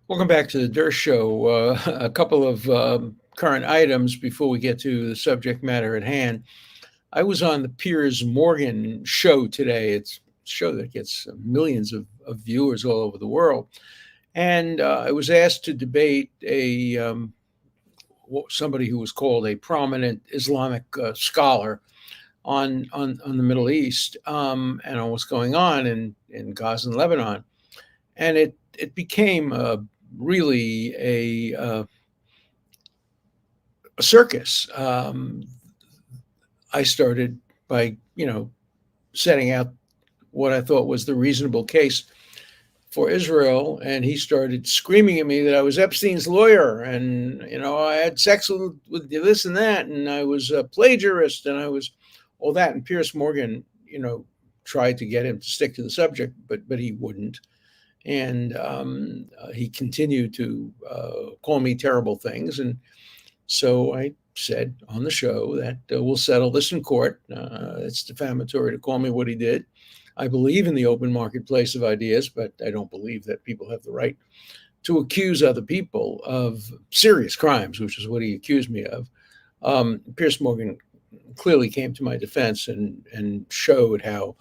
Welcome back to the Dershow. A couple of current items before we get to the subject matter at hand. I was on the Piers Morgan show today. It's a show that gets millions of viewers all over the world. And I was asked to debate somebody who was called a prominent Islamic scholar on the Middle East and on what's going on in Gaza and Lebanon. And it became really a circus. I started by setting out what I thought was the reasonable case for Israel, and he started screaming at me that I was Epstein's lawyer, and I had sex with this and that, and I was a plagiarist, and I was all that. And Piers Morgan, tried to get him to stick to the subject, but he wouldn't. And he continued to call me terrible things. And so I said on the show that we'll settle this in court. It's defamatory to call me what he did. I believe in the open marketplace of ideas, but I don't believe that people have the right to accuse other people of serious crimes, which is what he accused me of. Piers Morgan clearly came to my defense and showed how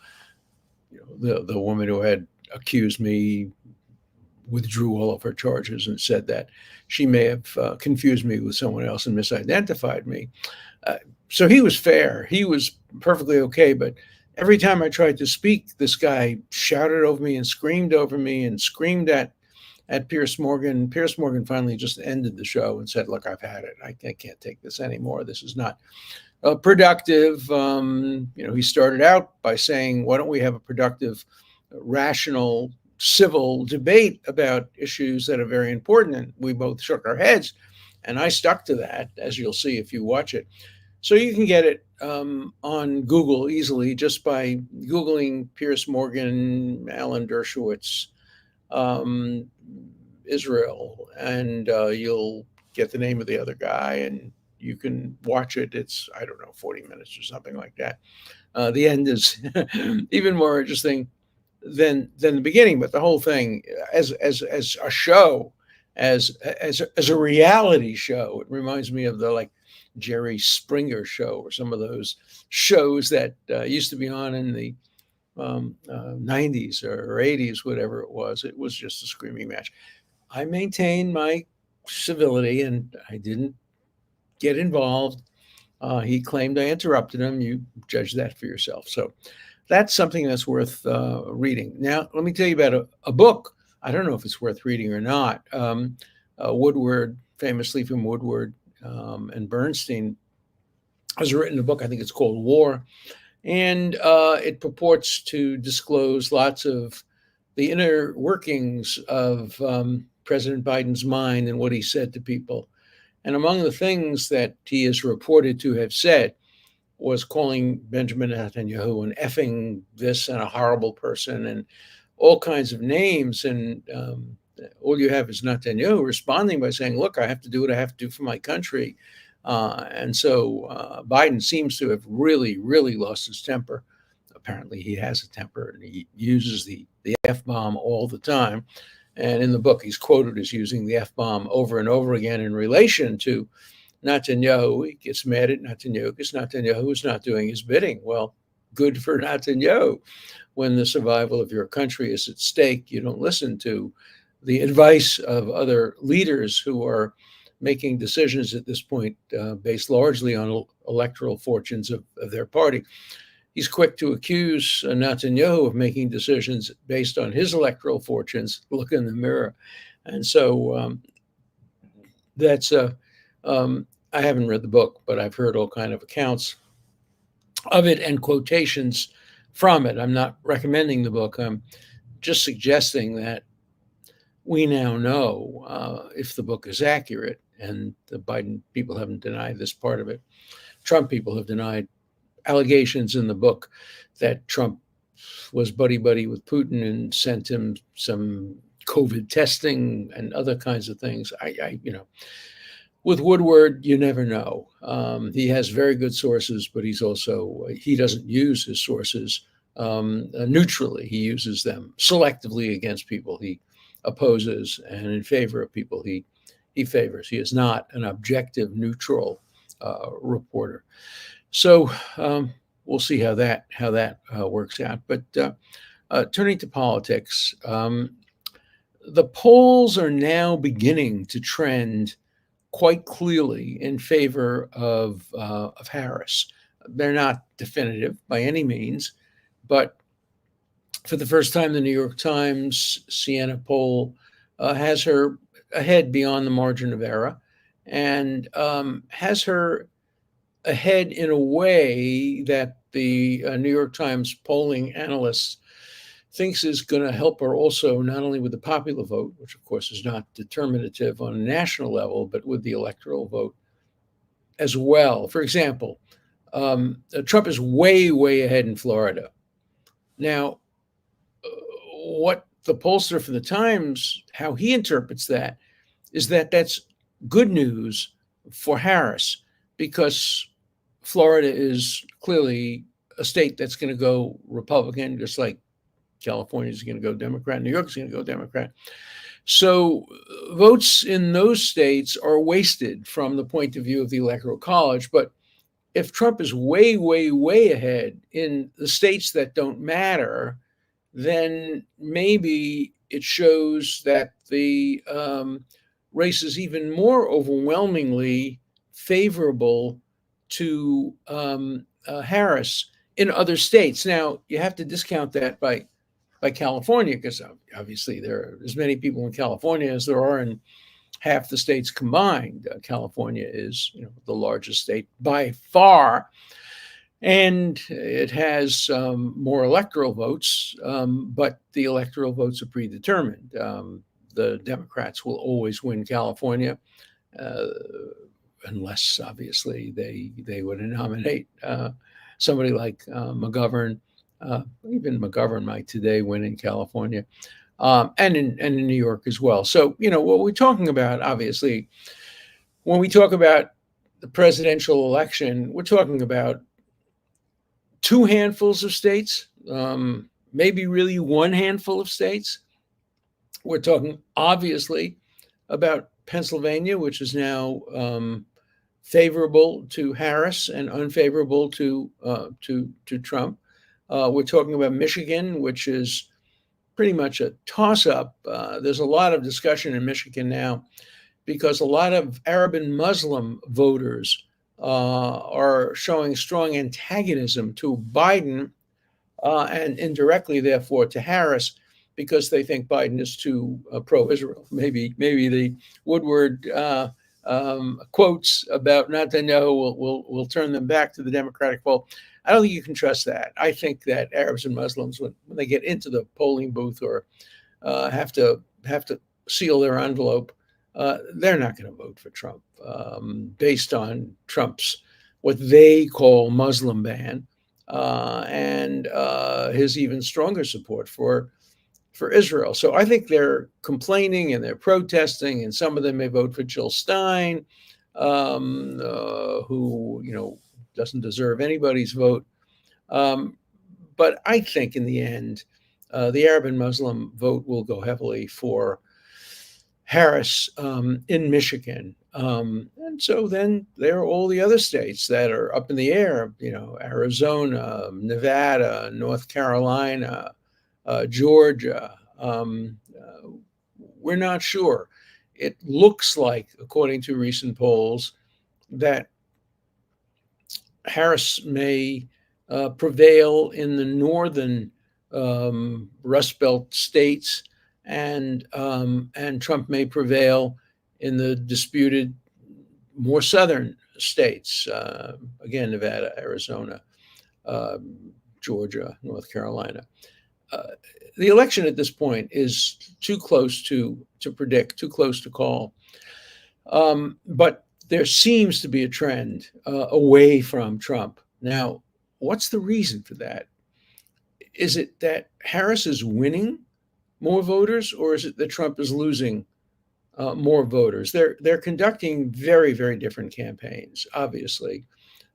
the woman who had accused me withdrew all of her charges and said that she may have confused me with someone else and misidentified me. So he was fair. He was perfectly okay. But every time I tried to speak, this guy shouted over me and screamed at Piers Morgan. Piers Morgan finally just ended the show and said, "Look, I've had it. I can't take this anymore. This is not productive." He started out by saying, "Why don't we have a productive, rational, civil debate about issues that are very important?" And we both shook our heads, and I stuck to that, as you'll see if you watch it. So you can get it on Google easily just by Googling Piers Morgan, Alan Dershowitz, Israel, and you'll get the name of the other guy, and you can watch it. It's, I don't know, 40 minutes or something like that. The end is even more interesting than the beginning, but the whole thing as a show, as a reality show, it reminds me of the Jerry Springer show or some of those shows that used to be on in the 90s or 80s, whatever it was. It was just a screaming match. I maintained my civility and I didn't get involved. He claimed I interrupted him. You judge that for yourself. So that's something that's worth reading. Now, let me tell you about a book. I don't know if it's worth reading or not. Woodward, famously from Woodward and Bernstein, has written a book. I think it's called War. And it purports to disclose lots of the inner workings of President Biden's mind and what he said to people. And among the things that he is reported to have said was calling Benjamin Netanyahu an effing this and a horrible person and all kinds of names. And all you have is Netanyahu responding by saying, "Look, I have to do what I have to do for my country." And so Biden seems to have really, really lost his temper. Apparently he has a temper and he uses the F-bomb all the time. And in the book, he's quoted as using the F-bomb over and over again in relation to Netanyahu. He gets mad at Netanyahu because Netanyahu is not doing his bidding. Well, good for Netanyahu. When the survival of your country is at stake, you don't listen to the advice of other leaders who are making decisions at this point based largely on electoral fortunes of their party. He's quick to accuse Netanyahu of making decisions based on his electoral fortunes. Look in the mirror. And so that's I haven't read the book, but I've heard all kind of accounts of it and quotations from it. I'm not recommending the book. I'm just suggesting that we now know if the book is accurate, and the Biden people haven't denied this part of it. Trump people have denied allegations in the book that Trump was buddy-buddy with Putin and sent him some COVID testing and other kinds of things. With Woodward, you never know. He has very good sources, but he doesn't use his sources neutrally. He uses them selectively against people he opposes and in favor of people he favors. He is not an objective, neutral reporter. So we'll see how that works out. But turning to politics, the polls are now beginning to trend quite clearly in favor of Harris. They're not definitive by any means, but for the first time, the New York Times Siena poll has her ahead beyond the margin of error, and has her ahead in a way that the New York Times polling analysts thinks is going to help her also, not only with the popular vote, which of course is not determinative on a national level, but with the electoral vote as well. For example, Trump is way, way ahead in Florida. Now, what the pollster for the Times, how he interprets that, is that that's good news for Harris, because Florida is clearly a state that's going to go Republican, just like California is going to go Democrat, New York is going to go Democrat. So votes in those states are wasted from the point of view of the Electoral College. But if Trump is way, way, way ahead in the states that don't matter, then maybe it shows that the race is even more overwhelmingly favorable to Harris in other states. Now, you have to discount that by California, because obviously there are as many people in California as there are in half the states combined. California is, the largest state by far, and it has more electoral votes, but the electoral votes are predetermined. The Democrats will always win California, unless obviously they would nominate somebody like McGovern. Even McGovern might today win in California, and in New York as well. So, what we're talking about, obviously, when we talk about the presidential election, we're talking about two handfuls of states, maybe really one handful of states. We're talking, obviously, about Pennsylvania, which is now favorable to Harris and unfavorable to Trump. We're talking about Michigan, which is pretty much a toss-up. There's a lot of discussion in Michigan now because a lot of Arab and Muslim voters are showing strong antagonism to Biden and indirectly, therefore, to Harris, because they think Biden is too pro-Israel. Maybe the Woodward quotes about Netanyahu will turn them back to the Democratic fold. I don't think you can trust that. I think that Arabs and Muslims, when they get into the polling booth or have to seal their envelope, they're not going to vote for Trump based on Trump's what they call Muslim ban and his even stronger support for Israel. So I think they're complaining and they're protesting, and some of them may vote for Jill Stein, who doesn't deserve anybody's vote. But I think in the end, the Arab and Muslim vote will go heavily for Harris in Michigan. And so then there are all the other states that are up in the air, Arizona, Nevada, North Carolina, Georgia. We're not sure. It looks like, according to recent polls, that Harris may prevail in the northern Rust Belt states, and Trump may prevail in the disputed more southern states. Again, Nevada, Arizona, Georgia, North Carolina. The election at this point is too close to predict, too close to call. But there seems to be a trend away from Trump. Now, what's the reason for that? Is it that Harris is winning more voters, or is it that Trump is losing more voters? They're conducting very, very different campaigns, obviously.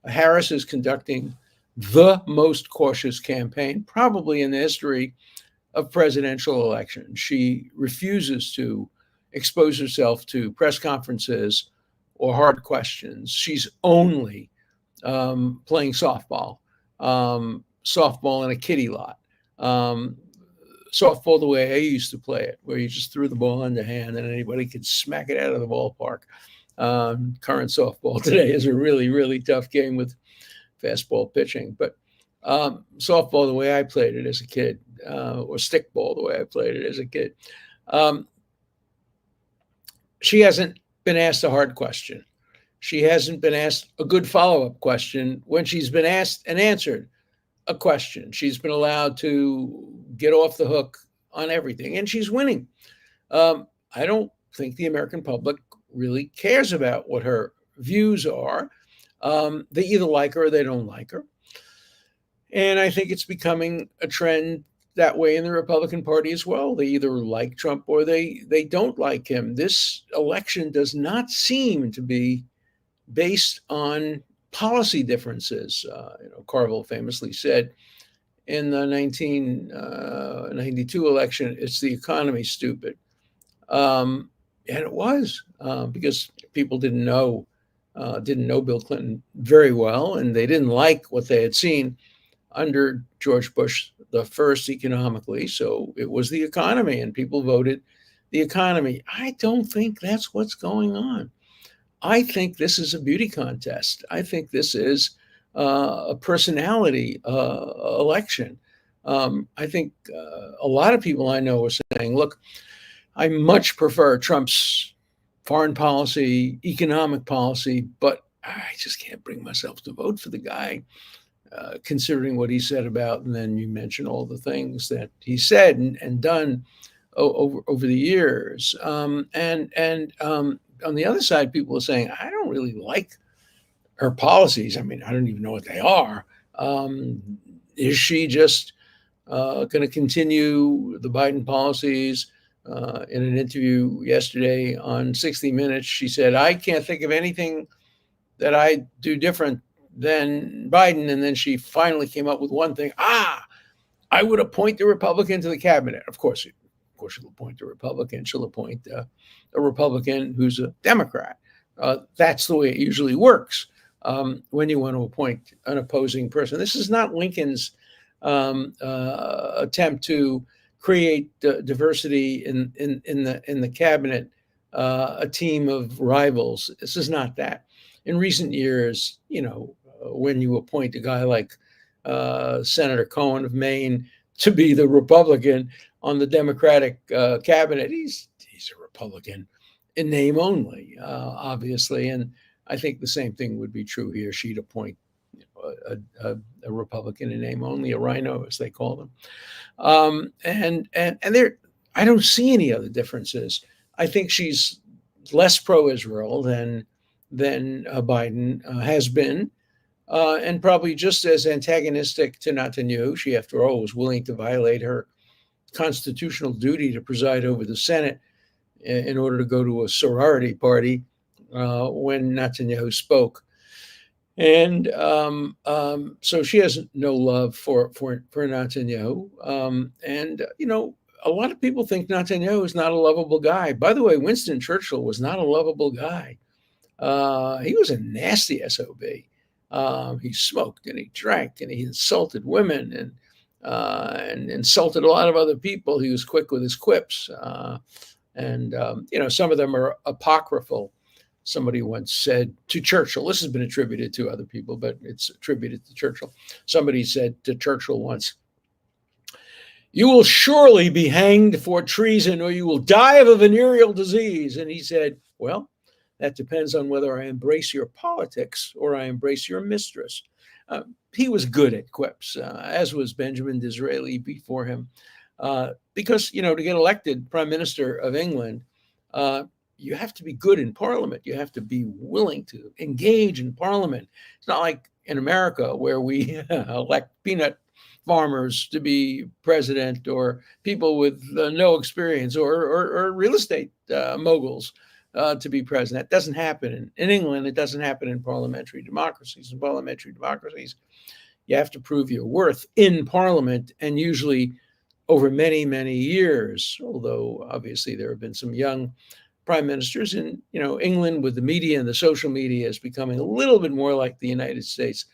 Harris is conducting the most cautious campaign, probably in the history of presidential elections. She refuses to expose herself to press conferences or hard questions. She's only playing softball in a kiddie lot. Um, Softball the way I used to play it, where you just threw the ball in the hand and anybody could smack it out of the ballpark. Current softball today is a really, really tough game with fastball pitching. But softball the way I played it as a kid, or stickball the way I played it as a kid, um, she hasn't been asked a hard question. She hasn't been asked a good follow-up question when she's been asked and answered a question. She's been allowed to get off the hook on everything, and she's winning. I don't think the American public really cares about what her views are. They either like her or they don't like her. And I think it's becoming a trend that way in the Republican Party as well. They either like Trump or they don't like him. This election does not seem to be based on policy differences. Carville famously said in the 1992 election, it's the economy, stupid. And it was because people didn't know Bill Clinton very well, and they didn't like what they had seen under George Bush the first economically. So it was the economy, and people voted the economy. I don't think that's what's going on. I think this is a beauty contest. I think this is a personality election. I think a lot of people I know are saying, look, I much prefer Trump's foreign policy, economic policy, but I just can't bring myself to vote for the guy, considering what he said about, and then you mention all the things that he said and done over the years. On the other side, people are saying, I don't really like her policies. I mean, I don't even know what they are. Is she just going to continue the Biden policies? In an interview yesterday on 60 Minutes, she said, I can't think of anything that I do different than Biden. And then she finally came up with one thing. I would appoint a Republican to the cabinet. Of course, she'll appoint a Republican. She'll appoint a Republican who's a Democrat. That's the way it usually works when you want to appoint an opposing person. This is not Lincoln's attempt to create diversity in the cabinet, a team of rivals. This is not that. In recent years, when you appoint a guy like Senator Cohen of Maine to be the Republican on the Democratic cabinet, he's a Republican in name only, obviously. And I think the same thing would be true here. She'd appoint a Republican in name only, a rhino, as they call them. And there, I don't see any other differences. I think she's less pro-Israel than Biden has been, and probably just as antagonistic to Netanyahu. She, after all, was willing to violate her constitutional duty to preside over the Senate in order to go to a sorority party when Netanyahu spoke. And so she has no love for Netanyahu. A lot of people think Netanyahu is not a lovable guy. By the way, Winston Churchill was not a lovable guy. He was a nasty SOB. He smoked and he drank and he insulted women and insulted a lot of other people. He was quick with his quips. Some of them are apocryphal. Somebody once said to Churchill, this has been attributed to other people, but it's attributed to Churchill. Somebody said to Churchill once, "You will surely be hanged for treason or you will die of a venereal disease." And he said, "Well, that depends on whether I embrace your politics or I embrace your mistress." He was good at quips, as was Benjamin Disraeli before him. Because, to get elected Prime Minister of England, you have to be good in Parliament. You have to be willing to engage in Parliament. It's not like in America where we elect peanut farmers to be president or people with no experience or real estate moguls to be president. It doesn't happen in England. It doesn't happen in parliamentary democracies. In parliamentary democracies, you have to prove your worth in Parliament and usually over many, many years, although obviously there have been some young prime ministers in, England, with the media and the social media, is becoming a little bit more like the United States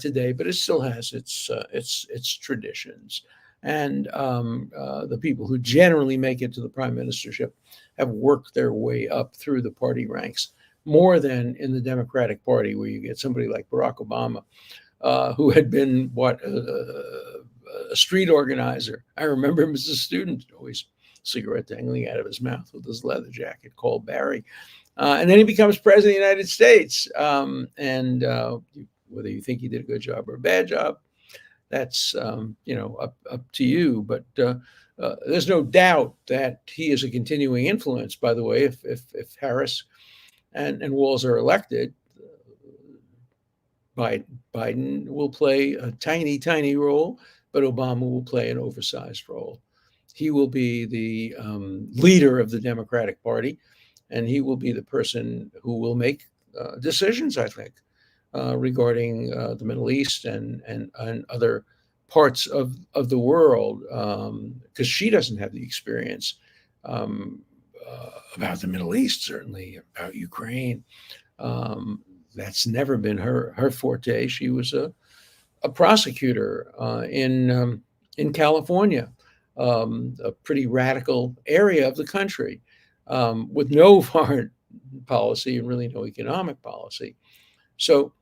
today, but it still has its traditions. And the people who generally make it to the prime ministership have worked their way up through the party ranks more than in the Democratic Party, where you get somebody like Barack Obama, who had been a street organizer. I remember him as a student, always cigarette dangling out of his mouth with his leather jacket, called Barry. And then he becomes president of the United States. And whether you think he did a good job or a bad job, that's up to you. But there's no doubt that he is a continuing influence. By the way, if Harris and Walz are elected, Biden will play a tiny, tiny role, but Obama will play an oversized role. He will be the leader of the Democratic Party, and he will be the person who will make decisions, I think, regarding the Middle East and other parts of the world, because she doesn't have the experience about the Middle East, certainly about Ukraine. That's never been her forte. She was a prosecutor in California, a pretty radical area of the country, with no foreign policy and really no economic policy. So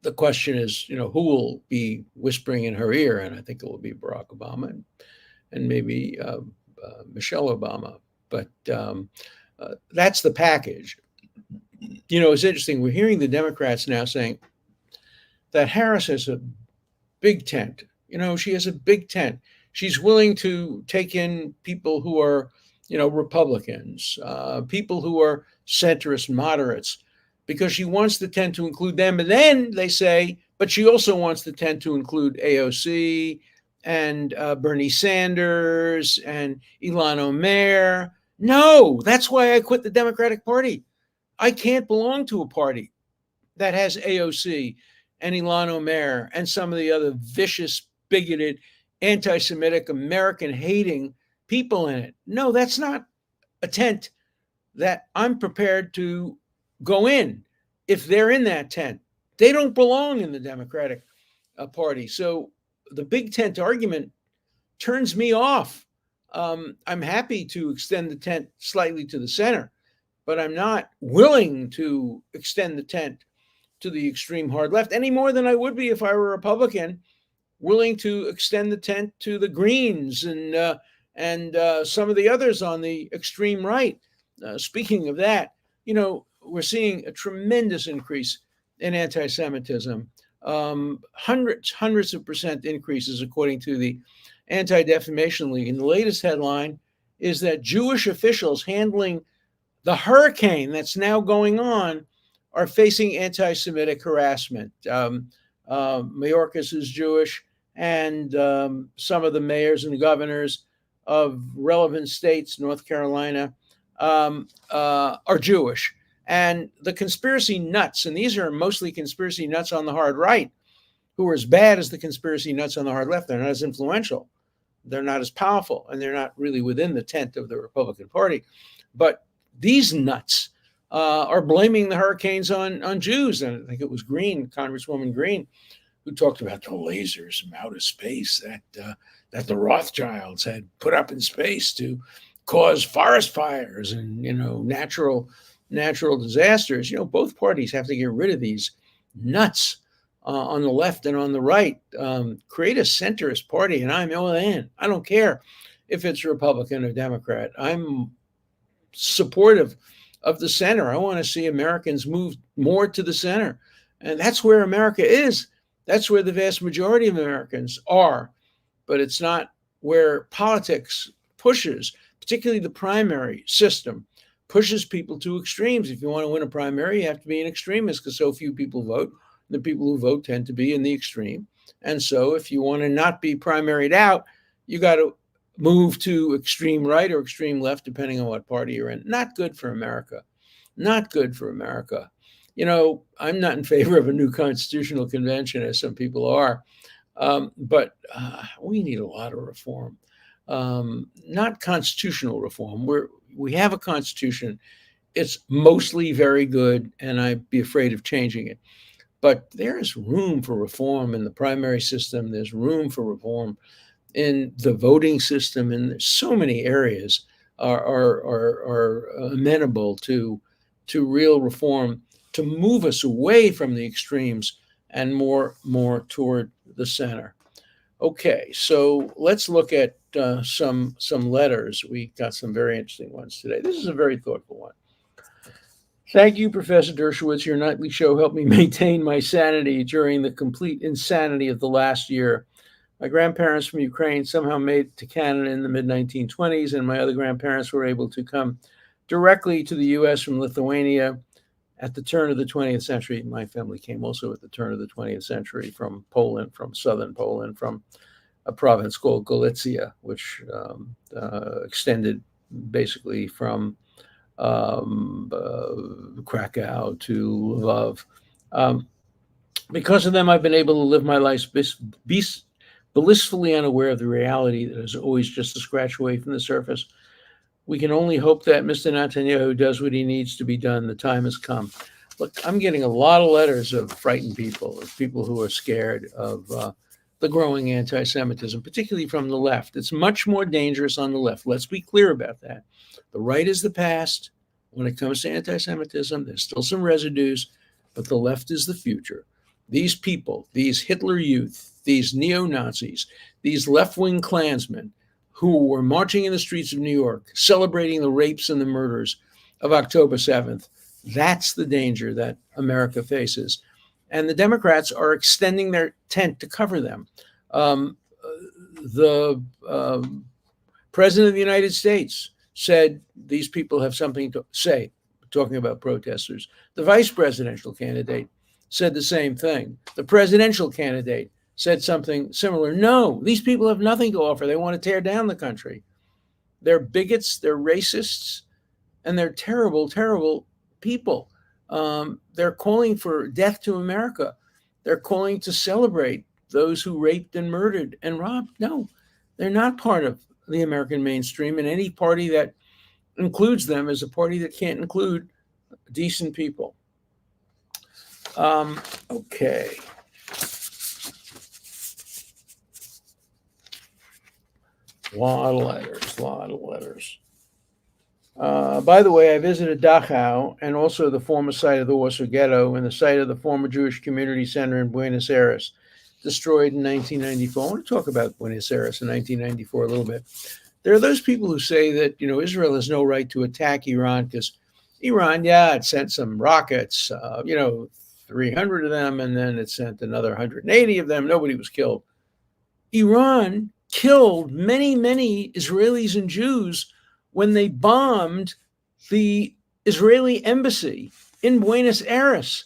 the question is, who will be whispering in her ear? And I think it will be Barack Obama and maybe Michelle Obama. But that's the package. It's interesting. We're hearing the Democrats now saying that Harris has a big tent. She has a big tent. She's willing to take in people who are, Republicans, people who are centrist moderates, because she wants the tent to include them. And then they say, but she also wants the tent to include AOC and Bernie Sanders and Ilhan Omar. No, that's why I quit the Democratic Party. I can't belong to a party that has AOC and Ilhan Omar and some of the other vicious, bigoted, anti-Semitic, American-hating people in it. No, that's not a tent that I'm prepared to go in. If they're in that tent, they don't belong in the Democratic Party. So the big tent argument turns me off. I'm happy to extend the tent slightly to the center, but I'm not willing to extend the tent to the extreme hard left any more than I would be if I were a Republican, willing to extend the tent to the Greens and some of the others on the extreme right. Speaking of that, we're seeing a tremendous increase in anti-Semitism, hundreds of percent increases, according to the Anti-Defamation League. And the latest headline is that Jewish officials handling the hurricane that's now going on are facing anti-Semitic harassment. Mayorkas is Jewish, and some of the mayors and governors of relevant states, North Carolina, are Jewish. And the conspiracy nuts, and these are mostly conspiracy nuts on the hard right, who are as bad as the conspiracy nuts on the hard left. They're not as influential, they're not as powerful, and they're not really within the tent of the Republican Party. But these nuts are blaming the hurricanes on Jews. And I think it was Congresswoman Green, who talked about the lasers from outer space that the Rothschilds had put up in space to cause forest fires and natural disasters. Both parties have to get rid of these nuts on the left and on the right. Create a centrist party, and I'm all in. I don't care if it's Republican or Democrat. I'm supportive of the center. I want to see Americans move more to the center. And that's where America is. That's where the vast majority of Americans are. But it's not where politics pushes, particularly the primary system, pushes people to extremes. If you want to win a primary, you have to be an extremist because so few people vote. The people who vote tend to be in the extreme. And so if you want to not be primaried out, you got to move to extreme right or extreme left, depending on what party you're in. Not good for America. Not good for America. I'm not in favor of a new constitutional convention, as some people are. But we need a lot of reform, not constitutional reform. We have a constitution. It's mostly very good, and I'd be afraid of changing it. But there is room for reform in the primary system. There's room for reform in the voting system, and there's so many areas are amenable to real reform to move us away from the extremes and more toward the center. Okay, so let's look at some letters. We got some very interesting ones today. This is a very thoughtful one. Thank you, Professor Dershowitz. Your nightly show helped me maintain my sanity during the complete insanity of the last year. My grandparents from Ukraine somehow made it to Canada in the mid-1920s, and my other grandparents were able to come directly to the U.S. from Lithuania at the turn of the 20th century. My family came also at the turn of the 20th century from Poland, from southern Poland, from a province called Galicia, which extended basically from Krakow to Lvov. Because of them, I've been able to live my life blissfully unaware of the reality that is always just a scratch away from the surface. We can only hope that Mr. Netanyahu does what he needs to be done. The time has come. Look, I'm getting a lot of letters of frightened people, of people who are scared of the growing anti-Semitism, particularly from the left. It's much more dangerous on the left. Let's be clear about that. The right is the past. When it comes to anti-Semitism, there's still some residues, but the left is the future. These people, these Hitler Youth, these neo-Nazis, these left-wing Klansmen who were marching in the streets of New York, celebrating the rapes and the murders of October 7th, that's the danger that America faces. And the Democrats are extending their tent to cover them. The President of the United States said these people have something to say, talking about protesters. The vice presidential candidate said the same thing. The presidential candidate said something similar. No, these people have nothing to offer. They want to tear down the country. They're bigots, they're racists, and they're terrible, terrible people. They're calling for death to America. They're calling to celebrate those who raped and murdered and robbed. No, they're not part of the American mainstream, and any party that includes them is a party that can't include decent people. Okay. Lot of letters. By the way, I visited Dachau and also the former site of the Warsaw Ghetto and the site of the former Jewish Community Center in Buenos Aires, destroyed in 1994. I want to talk about Buenos Aires in 1994 a little bit. There are those people who say that, Israel has no right to attack Iran because Iran, it sent some rockets, 300 of them, and then it sent another 180 of them. Nobody was killed. Iran killed many, many Israelis and Jews when they bombed the Israeli embassy in Buenos Aires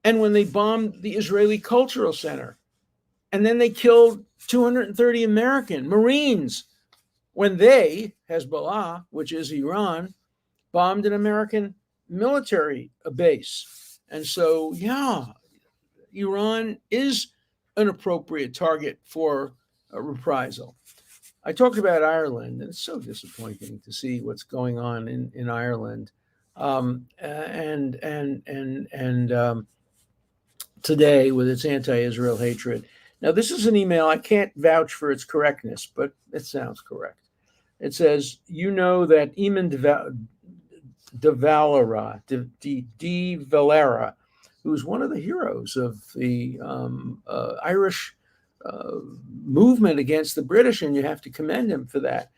and when they bombed the Israeli Cultural Center. And then they killed 230 American Marines when they, Hezbollah, which is Iran, bombed an American military base. And so, Iran is an appropriate target for a reprisal. I talked about Ireland, and it's so disappointing to see what's going on in Ireland. Today with its anti-Israel hatred. Now, this is an email. I can't vouch for its correctness, but it sounds correct. It says, that Eamon de Valera, who's one of the heroes of the Irish movement against the British, and you have to commend him for that.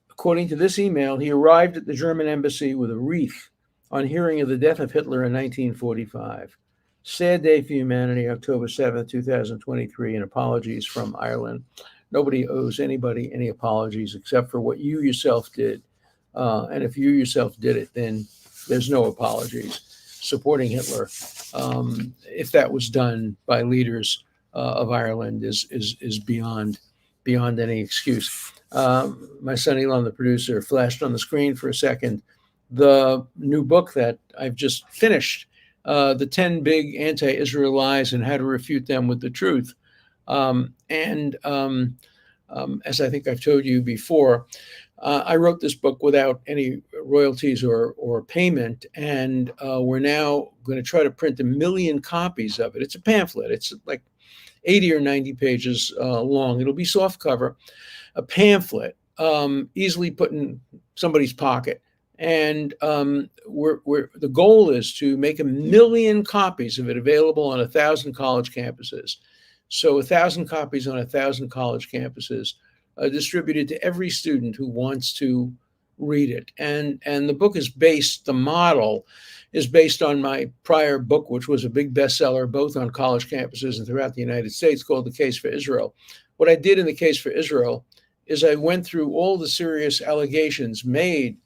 According to this email, he arrived at the German embassy with a wreath on hearing of the death of Hitler in 1945. Sad day for humanity, October 7th, 2023, and apologies from Ireland. Nobody owes anybody any apologies except for what you yourself did. And if you yourself did it, then there's no apologies. Supporting Hitler, if that was done by leaders of Ireland, is beyond any excuse. My son-in-law, the producer, flashed on the screen for a second the new book that I've just finished, The 10 Big Anti-Israel Lies and How to Refute Them with the Truth. As I think I've told you before, I wrote this book without any royalties or payment, and we're now going to try to print 1 million copies of it. It's a pamphlet. It's like 80 or 90 pages long. It'll be soft cover, a pamphlet, easily put in somebody's pocket. And the goal is to make 1 million copies of it available on 1,000 college campuses. So 1,000 copies on 1,000 college campuses, distributed to every student who wants to read it. And the book is based, the model is based on my prior book, which was a big bestseller both on college campuses and throughout the United States, called The Case for Israel. What I did in The Case for Israel is I went through all the serious allegations made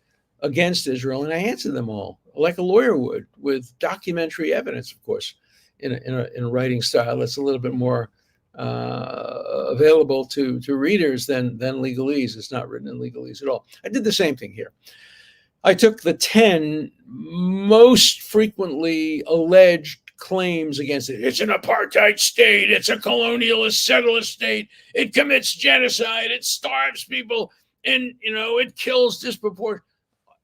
against Israel, and I answered them all like a lawyer would, with documentary evidence, of course, in a writing style that's a little bit more available to readers than legalese. It's not written in legalese at all. I did the same thing here. I took the 10 most frequently alleged claims against it. It's an apartheid state. It's a colonialist settler state. It commits genocide. It starves people. And, it kills disproportionately.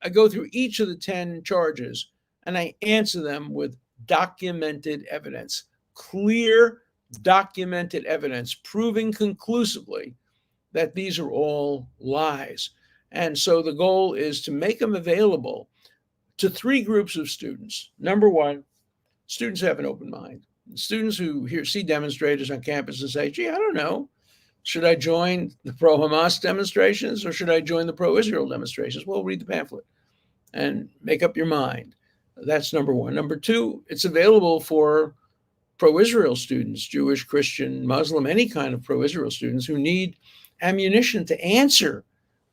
I go through each of the 10 charges and I answer them with documented evidence, clear documented evidence, proving conclusively that these are all lies. And so the goal is to make them available to 3 groups of students. Number one, students have an open mind. Students who see demonstrators on campus and say, gee, I don't know, should I join the pro-Hamas demonstrations or should I join the pro-Israel demonstrations? Well, read the pamphlet and make up your mind. That's number one. Number two, it's available for pro-Israel students, Jewish, Christian, Muslim, any kind of pro-Israel students who need ammunition to answer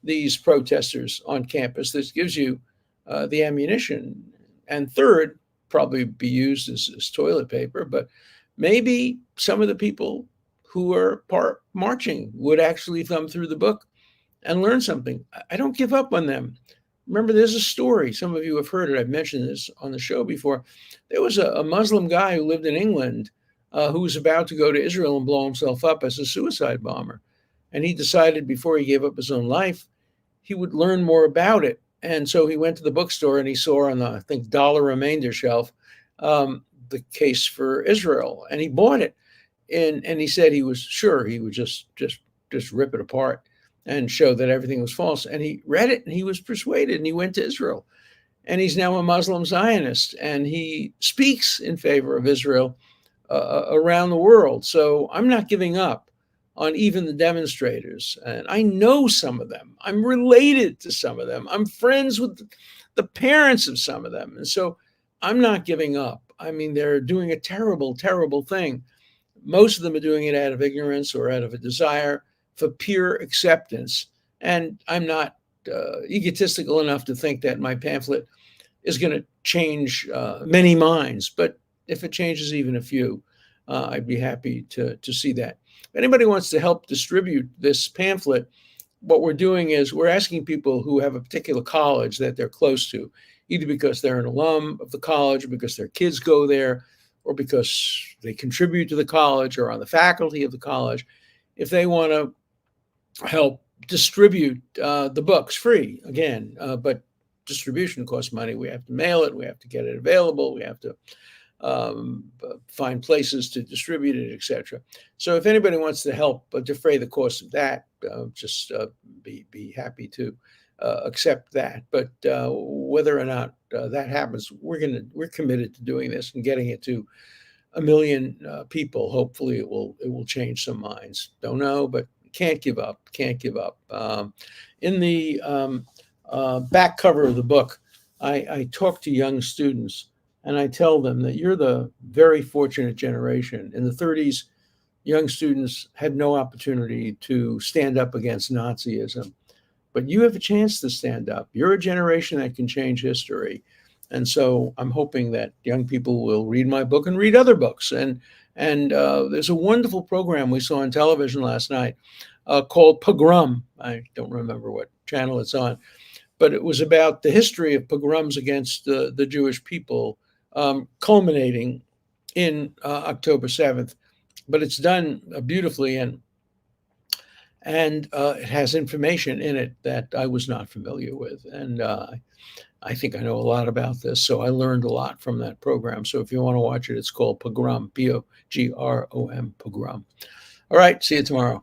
these protesters on campus. This gives you the ammunition. And third, probably be used as toilet paper, but maybe some of the people who are marching would actually thumb through the book and learn something. I don't give up on them. Remember, there's a story. Some of you have heard it. I've mentioned this on the show before. There was a Muslim guy who lived in England who was about to go to Israel and blow himself up as a suicide bomber. And he decided before he gave up his own life, he would learn more about it. And so he went to the bookstore and he saw on the, I think, dollar remainder shelf, The Case for Israel. And he bought it. And he said he was sure he would just rip it apart and show that everything was false. And he read it and he was persuaded and he went to Israel. And he's now a Muslim Zionist and he speaks in favor of Israel around the world. So I'm not giving up on even the demonstrators. And I know some of them. I'm related to some of them. I'm friends with the parents of some of them. And so I'm not giving up. I mean, they're doing a terrible, terrible thing. Most of them are doing it out of ignorance or out of a desire for pure acceptance. And I'm not egotistical enough to think that my pamphlet is going to change many minds. But if it changes even a few, I'd be happy to see that. If anybody wants to help distribute this pamphlet, what we're doing is we're asking people who have a particular college that they're close to, either because they're an alum of the college or because their kids go there or because they contribute to the college or on the faculty of the college, if they want to help distribute the books free, again, but distribution costs money. We have to mail it. We have to get it available. We have to find places to distribute it, etc. So if anybody wants to help defray the cost of that, just be happy to accept that. But whether or not that happens, we're committed to doing this and getting it to 1 million people. Hopefully, it will change some minds. Don't know, but can't give up. Can't give up. In the back cover of the book, I talk to young students. And I tell them that you're the very fortunate generation. In the 30s, young students had no opportunity to stand up against Nazism. But you have a chance to stand up. You're a generation that can change history. And so I'm hoping that young people will read my book and read other books. And there's a wonderful program we saw on television last night called Pogrom. I don't remember what channel it's on. But it was about the history of pogroms against the Jewish people, culminating in October 7th but it's done beautifully, and it has information in it that I was not familiar with, and I think I know a lot about this, so I learned a lot from that program. So if you want to watch it, it's called Pogrom, Pogrom. Pogrom. All right, see you tomorrow.